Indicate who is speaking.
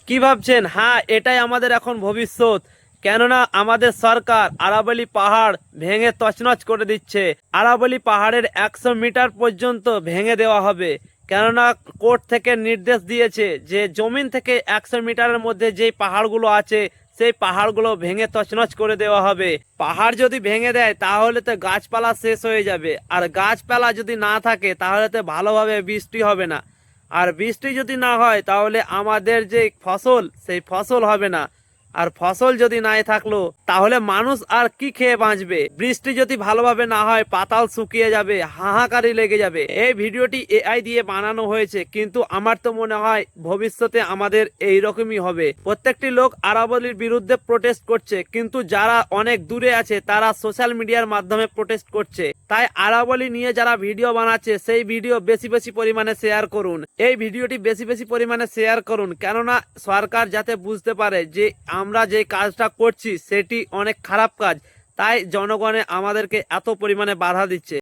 Speaker 1: কি ভাবছেন? হ্যাঁ, এটাই আমাদের এখন ভবিষ্যৎ। কেননা আমাদের সরকার আরাবলী পাহাড় ভেঙে তছনছ করে দিচ্ছে। আরাবলী পাহাড়ের 100 মিটার পর্যন্ত ভেঙে দেওয়া হবে। কেননা কোর্ট থেকে নির্দেশ দিয়েছে যে জমিন থেকে 100 মিটারের মধ্যে যেই পাহাড়গুলো আছে সেই পাহাড়গুলো ভেঙে তছনছ করে দেওয়া হবে। পাহাড় যদি ভেঙে দেয় তাহলে তো গাছপালা শেষ হয়ে যাবে, আর গাছপালা যদি না থাকে তাহলে তো ভালোভাবে বৃষ্টি হবে না। আর বৃষ্টি যদি না হয় তাহলে আমাদের যে ফসল সেই ফসল হবে না। আর ফসল যদি নাই থাকলো তাহলে মানুষ আর কি খেয়ে বাঁচবে? বৃষ্টি যদি ভালোভাবে না হয় পাতাল শুকিয়ে যাবে, হাহাকারি লেগে যাবে। এই ভিডিওটি এআই দিয়ে বানানো হয়েছে, কিন্তু আমার তো মনে হয় ভবিষ্যতে আমাদের এইরকমই হবে। প্রত্যেকটি লোক আরাবলীর বিরুদ্ধে প্রোটেস্ট করছে, কিন্তু যারা অনেক দূরে আছে তারা সোশ্যাল মিডিয়ার মাধ্যমে প্রোটেস্ট করছে। তাই আরাবলী নিয়ে যারা ভিডিও বানাচ্ছে সেই ভিডিও বেশি বেশি পরিমাণে শেয়ার করুন। এই ভিডিওটি বেশি বেশি পরিমাণে শেয়ার করুন, কেননা সরকার যাতে বুঝতে পারে যে আমরা যে কাজটা করছি সেটি অনেক খারাপ কাজ। তাই জনগণে আমাদেরকে এত পরিমাণে বাধা দিচ্ছে।